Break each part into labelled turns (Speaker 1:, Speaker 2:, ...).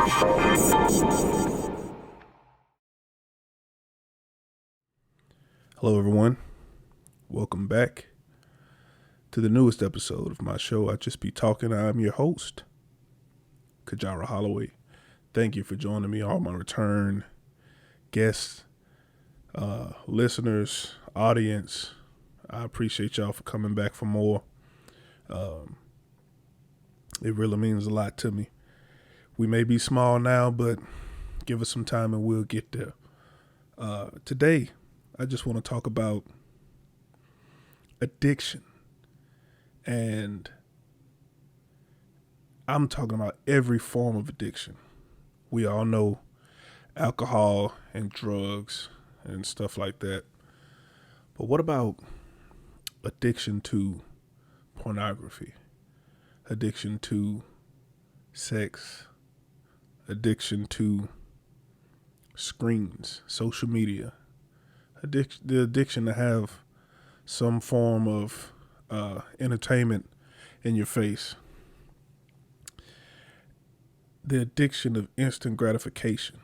Speaker 1: Hello, everyone. Welcome back to the newest episode of my show, I Just Be Talking. I'm your host, Kajara Holloway. Thank you for joining me, all my return guests, listeners, audience. I appreciate y'all for coming back for more. It really means a lot to me. We may be small now, but give us some time and we'll get there. Today, I just want to talk about addiction. And I'm talking about every form of addiction. We all know alcohol and drugs and stuff like that. But what about addiction to pornography? Addiction to sex? Addiction to screens, social media? The addiction to have some form of entertainment in your face. The addiction of instant gratification.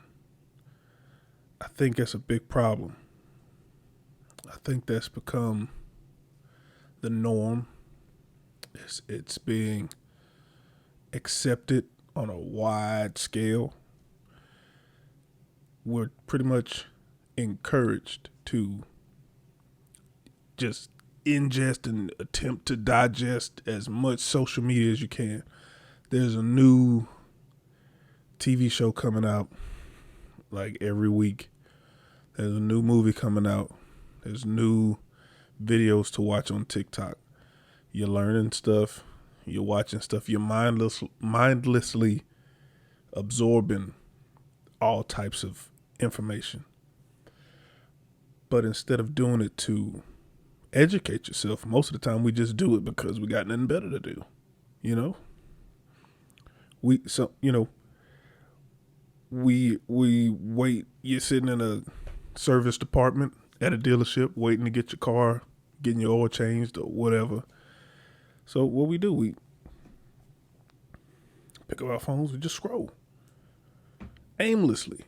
Speaker 1: I think that's a big problem. I think that's become the norm. It's being accepted on a wide scale. We're pretty much encouraged to just ingest and attempt to digest as much social media as you can. There's a new TV show coming out like every week. There's a new movie coming out. There's new videos to watch on TikTok. You're learning stuff. You're watching stuff. You're mindlessly absorbing all types of information. But instead of doing it to educate yourself, most of the time we just do it because we got nothing better to do. We wait. You're sitting in a service department at a dealership waiting to get your car, getting your oil changed or whatever. So what we do, we pick up our phones and just scroll aimlessly.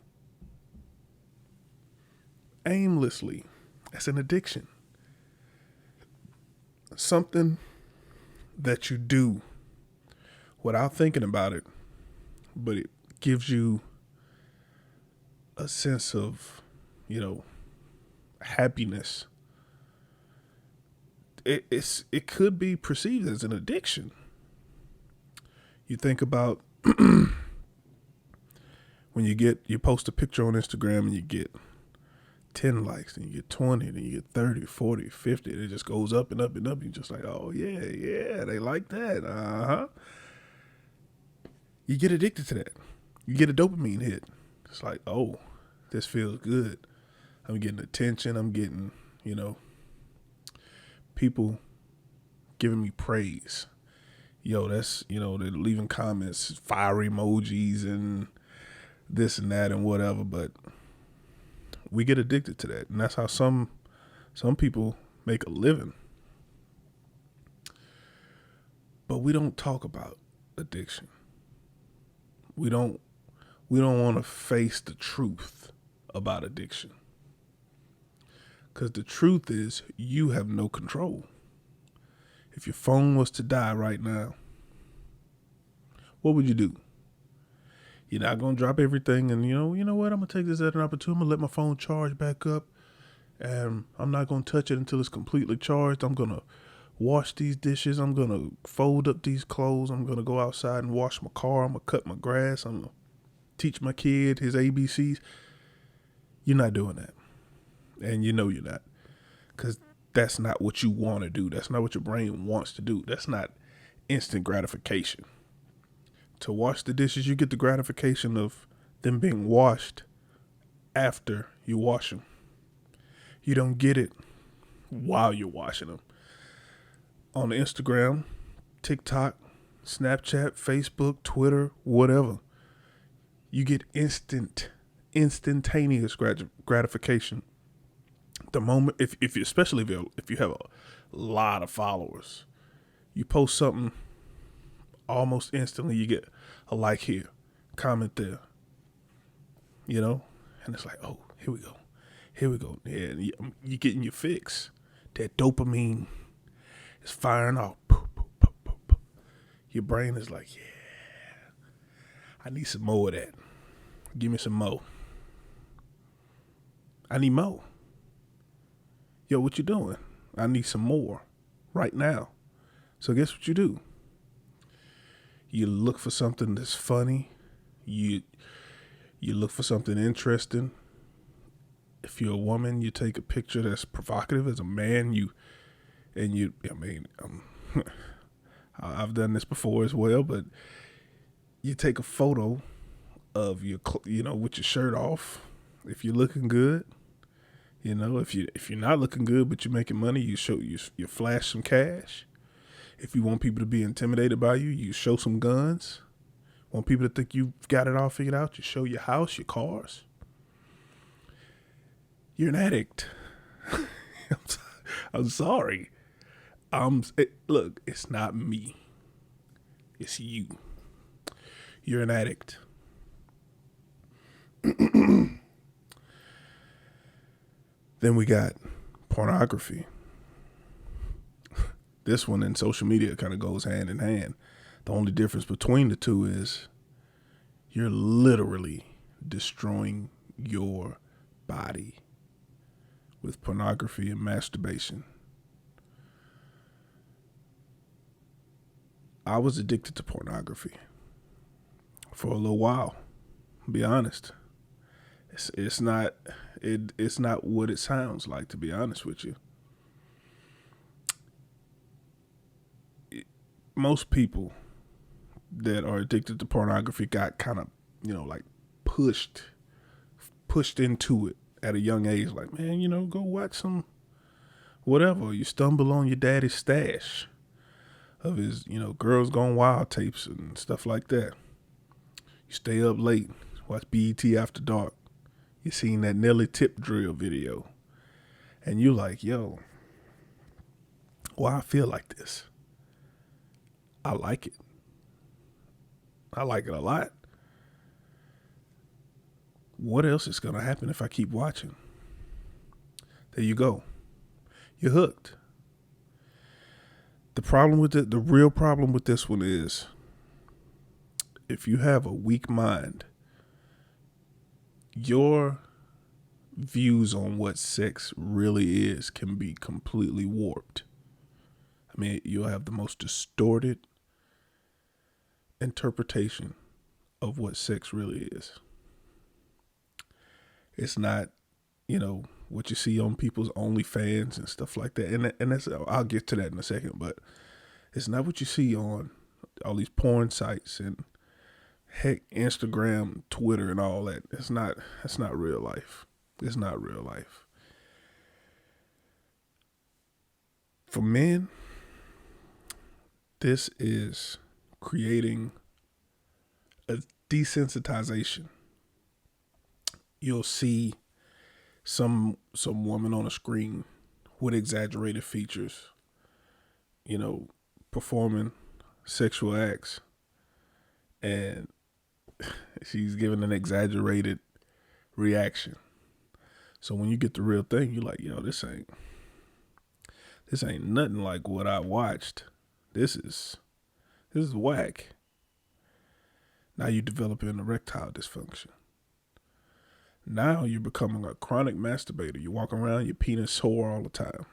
Speaker 1: That's an addiction. Something that you do without thinking about it, but it gives you a sense of, happiness. It could be perceived as an addiction. You think about when you post a picture on Instagram and you get 10 likes, and you get 20, then you get 30, 40, 50. And it just goes up and up and up. You're just like, oh, yeah, they like that. Uh-huh. You get addicted to that. You get a dopamine hit. It's like, oh, this feels good. I'm getting attention. I'm getting, people giving me praise. That's, they're leaving comments, fire emojis and this and that and whatever. But we get addicted to that. And that's how some people make a living. But we don't talk about addiction. We don't want to face the truth about addiction. Because the truth is, you have no control. If your phone was to die right now, what would you do? You're not going to drop everything and, you know what, I'm going to take this as an opportunity. I'm going to let my phone charge back up. And I'm not going to touch it until it's completely charged. I'm going to wash these dishes. I'm going to fold up these clothes. I'm going to go outside and wash my car. I'm going to cut my grass. I'm going to teach my kid his ABCs. You're not doing that. And you're not. Because that's not what you want to do. That's not what your brain wants to do. That's not instant gratification. To wash the dishes, you get the gratification of them being washed after you wash them. You don't get it while you're washing them. On Instagram, TikTok, Snapchat, Facebook, Twitter, whatever, you get instantaneous gratification. The moment, especially if you have a lot of followers, you post something, almost instantly you get a like here, comment there, you know, and it's like, oh, here we go. Here we go. Yeah, you're getting your fix. That dopamine is firing off. Your brain is like, yeah, I need some more of that. Give me some more. I need more. Yo, what you doing? I need some more right now. So guess what you do? You look for something that's funny. You look for something interesting. If you're a woman, you take a picture that's provocative. As a man, I've done this before as well, but you take a photo of with your shirt off. If you're looking good, if you're not looking good but you're making money, you flash some cash. If you want people to be intimidated by you, you show some guns. Want people to think you've got it all figured out, you show your house, your cars. You're an addict. I'm sorry. Look, it's not me. It's you. You're an addict. Then we got pornography. This one in social media kind of goes hand in hand. The only difference between the two is you're literally destroying your body with pornography and masturbation. I was addicted to pornography for a little while. I'll be honest. It's not what it sounds like, to be honest with you. Most people that are addicted to pornography got kind of, like pushed into it at a young age. Like, man, go watch some whatever. You stumble on your daddy's stash of his, Girls Gone Wild tapes and stuff like that. You stay up late, watch BET After Dark. You seen that Nelly Tip Drill video. And you like, yo, why I feel like this? I like it. I like it a lot. What else is going to happen if I keep watching? There you go. You're hooked. The real problem with this one is if you have a weak mind, your views on what sex really is can be completely warped. I mean, you'll have the most distorted interpretation of what sex really is. It's not, what you see on people's OnlyFans and stuff like that. And that's, I'll get to that in a second, but it's not what you see on all these porn sites and heck, Instagram, Twitter, and all that. That's not real life. It's not real life. For men, this is creating a desensitization. You'll see some woman on a screen with exaggerated features, performing sexual acts, and she's giving an exaggerated reaction. So when you get the real thing, you're like, yo, this ain't nothing like what I watched. This is whack. Now you're developing erectile dysfunction. Now you're becoming a chronic masturbator. You walk around, your penis sore all the time.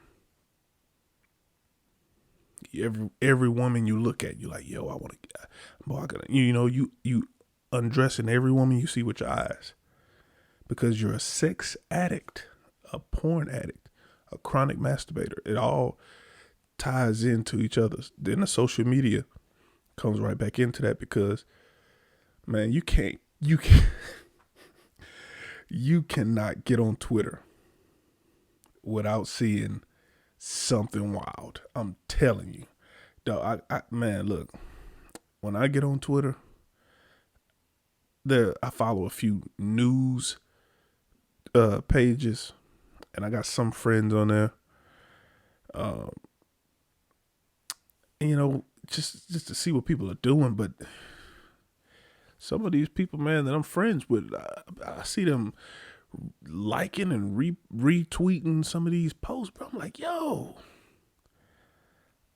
Speaker 1: Every woman you look at, you're like, yo, you undressing every woman you see with your eyes because you're a sex addict, a porn addict, a chronic masturbator. It all ties into each other. Then the social media comes right back into that because, man, you cannot get on Twitter without seeing something wild. I'm telling you. Dog, man, look, when I get on Twitter, I follow a few news pages, and I got some friends on there. And, just to see what people are doing, but Some of these people, man, that I'm friends with, I see them liking and retweeting some of these posts, bro. I'm like, yo,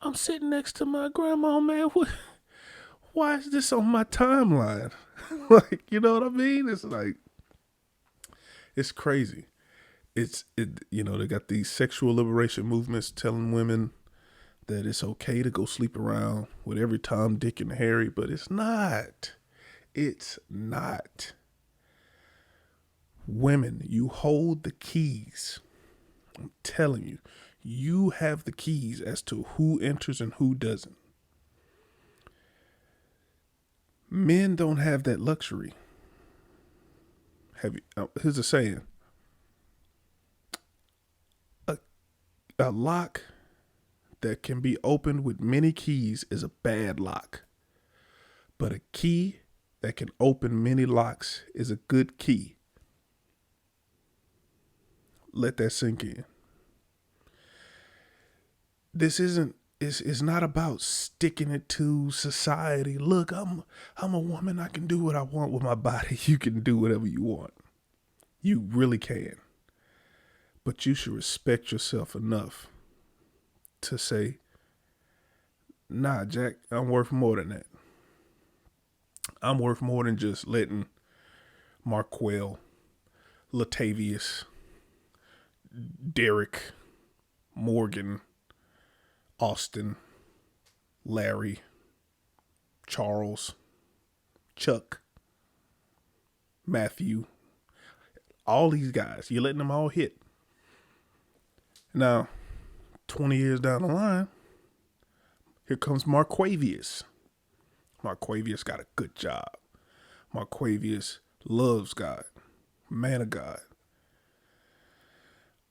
Speaker 1: I'm sitting next to my grandma, man. Why is this on my timeline? Like, you know what I mean? It's like, it's crazy. They got these sexual liberation movements telling women that it's okay to go sleep around with every Tom, Dick, and Harry, but it's not. It's not. Women, you hold the keys. I'm telling you, you have the keys as to who enters and who doesn't. Men don't have that luxury. Here's a saying. A lock that can be opened with many keys is a bad lock. But a key that can open many locks is a good key. Let that sink in. This isn't, it's not about sticking it to society. Look, I'm a woman. I can do what I want with my body. You can do whatever you want. You really can. But you should respect yourself enough to say, nah, Jack, I'm worth more than that. I'm worth more than just letting Marquell, Latavius, Derek, Morgan, Austin, Larry, Charles, Chuck, Matthew, all these guys, you're letting them all hit. Now, 20 years down the line, here comes Marquavius. Marquavius got a good job. Marquavius loves God, man of God.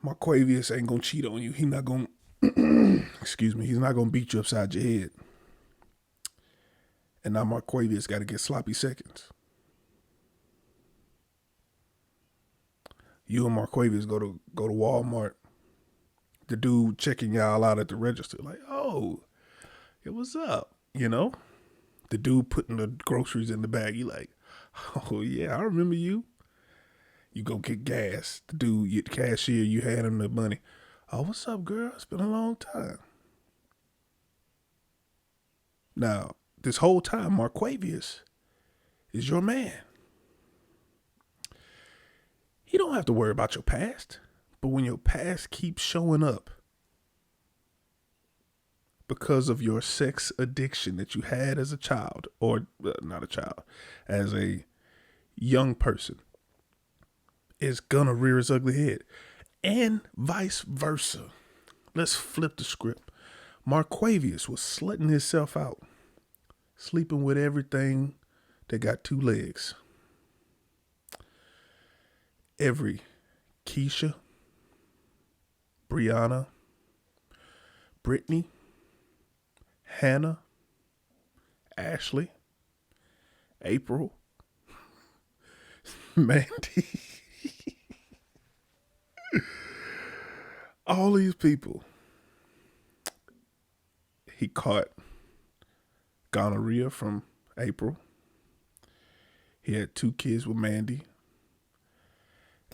Speaker 1: Marquavius ain't gonna cheat on you. He's not gonna, he's not gonna beat you upside your head. And now Marquavius got to get sloppy seconds. You and Marquavius go to Walmart. The dude checking y'all out at the register, like, oh, hey, what's up? You know, the dude putting the groceries in the bag. You like, oh yeah, I remember you. You go get gas. The dude, the cashier, you hand him the money. Oh, what's up, girl? It's been a long time. Now, this whole time, Marquavius is your man. You don't have to worry about your past. But when your past keeps showing up because of your sex addiction that you had as a child, or not a child, as a young person, it's gonna rear its ugly head. And vice versa. Let's flip the script. Marquavius was slutting himself out, sleeping with everything that got two legs. Every Keisha, Brianna, Brittany, Hannah, Ashley, April, Mandy. All these people. He caught gonorrhea from April. He had 2 kids with Mandy.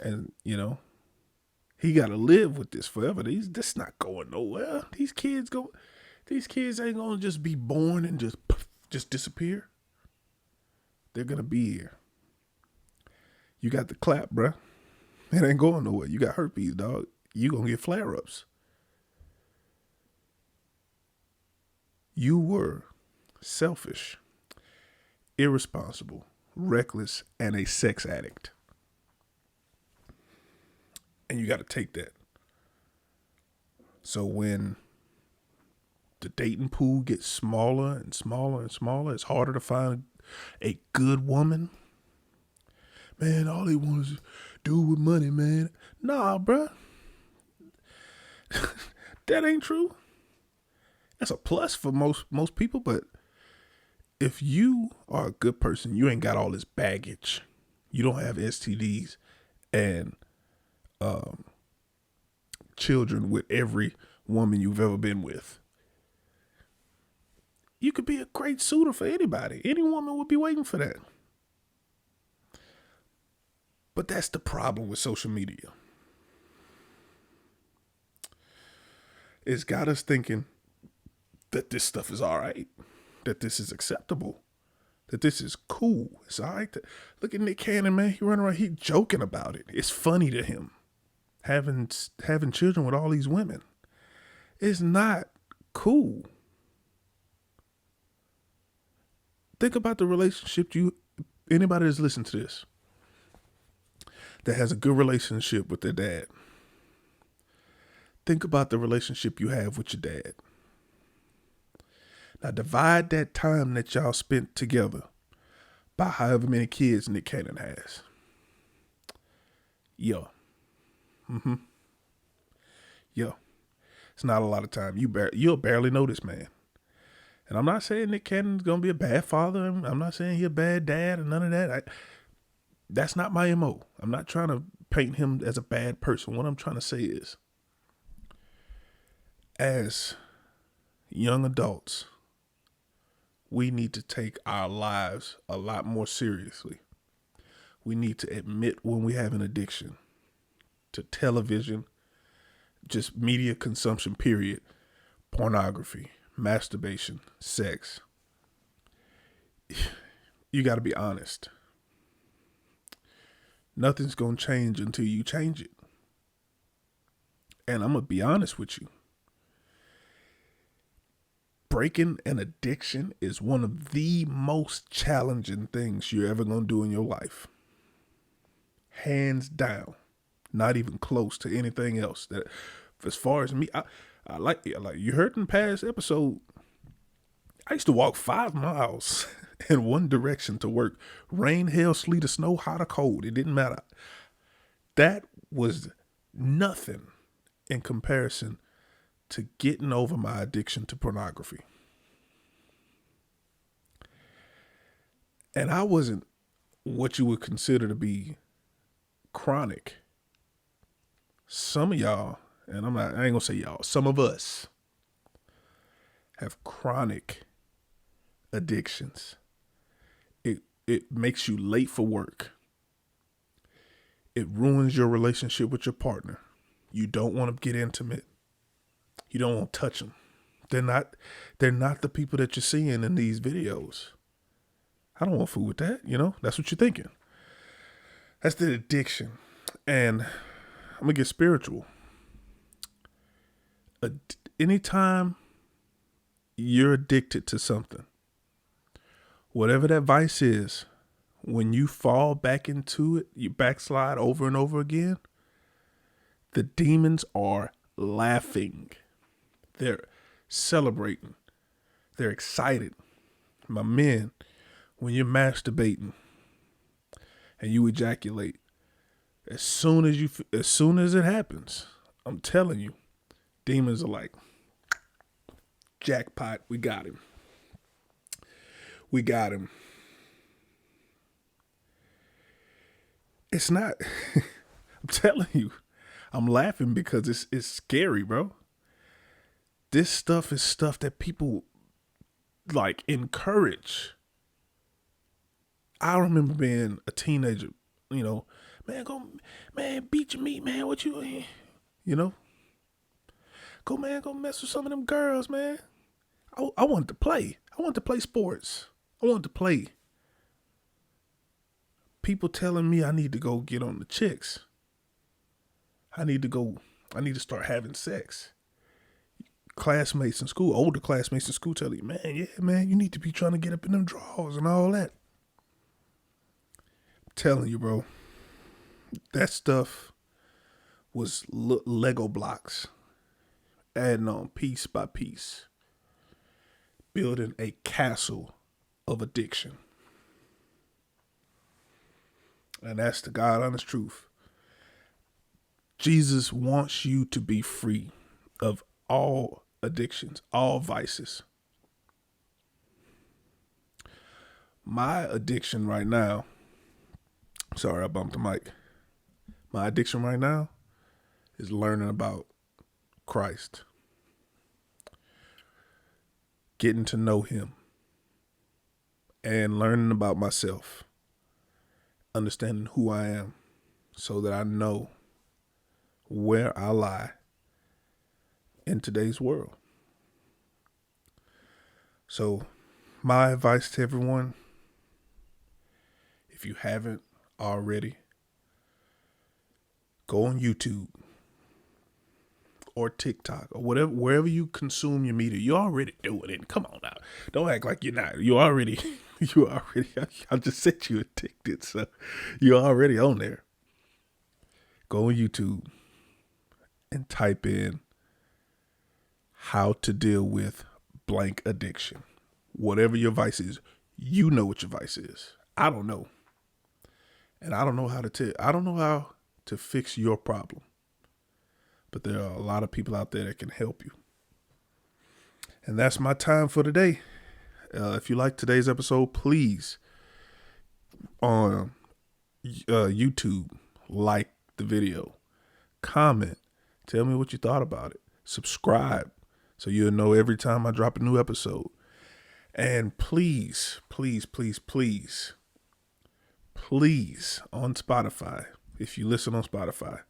Speaker 1: And, you know, he got to live with this forever. This not going nowhere. These kids ain't going to just be born and just disappear. They're going to be here. You got the clap, bruh. It ain't going nowhere. You got herpes, dog. You going to get flare-ups. You were selfish, irresponsible, reckless, and a sex addict. And you got to take that. So when the dating pool gets smaller and smaller and smaller, it's harder to find a good woman. Man, all they want is do with money, man. Nah, bruh. That ain't true. That's a plus for most people, but if you are a good person, you ain't got all this baggage. You don't have STDs and children with every woman you've ever been with. You could be a great suitor for anybody. Any woman would be waiting for that. But that's the problem with social media. It's got us thinking that this stuff is all right, that this is acceptable, that this is cool. It's all right. Look at Nick Cannon, man. He running around, he joking about it. It's funny to him having children with all these women. It's not cool. Think about the relationship anybody that's listening to this that has a good relationship with their dad. Think about the relationship you have with your dad. Now divide that time that y'all spent together by however many kids Nick Cannon has. Yo. Yo. It's not a lot of time. You'll barely know this man. And I'm not saying Nick Cannon's going to be a bad father. I'm not saying he's a bad dad or none of that. That's not my MO. I'm not trying to paint him as a bad person. What I'm trying to say is, as young adults, we need to take our lives a lot more seriously. We need to admit when we have an addiction to television, just media consumption, period, pornography, masturbation, sex. You got to be honest. Nothing's going to change until you change it. And I'm going to be honest with you. Breaking an addiction is one of the most challenging things you're ever going to do in your life. Hands down. Not even close to anything else. That, as far as me, I like you heard in the past episode, I used to walk 5 miles in one direction to work. Rain, hail, sleet, or snow, hot or cold. It didn't matter. That was nothing in comparison to getting over my addiction to pornography. And I wasn't what you would consider to be chronic. Some of y'all, and I ain't gonna say y'all, some of us have chronic addictions. It makes you late for work. It ruins your relationship with your partner. You don't want to get intimate. You don't want to touch them. They're not the people that you're seeing in these videos. I don't want to fool with that. That's what you're thinking. That's the addiction. And I'm going to get spiritual. Anytime you're addicted to something, whatever that vice is, when you fall back into it, you backslide over and over again, the demons are laughing. They're celebrating. They're excited. My men, when you're masturbating and you ejaculate, as soon as it happens, I'm telling you, demons are like, jackpot, we got him. We got him. It's not, I'm telling you, I'm laughing because it's scary, bro. This stuff is stuff that people like encourage. I remember being a teenager, man, beat your meat, man. What you, go mess with some of them girls, man. I wanted to play. I wanted to play sports. I wanted to play. People telling me I need to go get on the chicks. I need to start having sex. Classmates in school, older classmates in school tell you, man, you need to be trying to get up in them drawers and all that. I'm telling you, bro, that stuff was Lego blocks, adding on piece by piece, building a castle of addiction. And that's the God honest truth. Jesus wants you to be free of all addictions, all vices. My addiction right now, sorry, I bumped the mic. My addiction right now is learning about Christ. Getting to know him. And learning about myself. Understanding who I am. so that I know where I lie in today's world. So my advice to everyone, if you haven't already, go on YouTube or TikTok or whatever, wherever you consume your media. You're already doing it. Come on now. Don't act like you're not. You already, I just said you addicted. So you're already on there. Go on YouTube and type in how to deal with blank addiction. Whatever your vice is, you know what your vice is. I don't know. And I don't know how to fix your problem. But there are a lot of people out there that can help you. And that's my time for today. If you like today's episode, please, on YouTube, like the video, comment, tell me what you thought about it, subscribe so you'll know every time I drop a new episode. And please, please, please, please, please, on Spotify, if you listen on Spotify,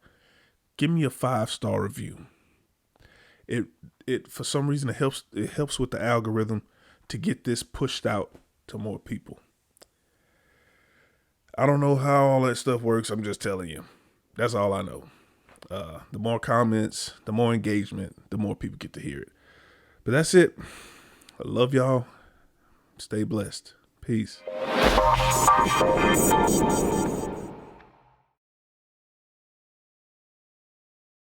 Speaker 1: give me a 5-star review. It for some reason it helps with the algorithm to get this pushed out to more people. I don't know how all that stuff works. I'm just telling you. That's all I know. The more comments, the more engagement, the more people get to hear it. But that's it. I love y'all. Stay blessed. Peace.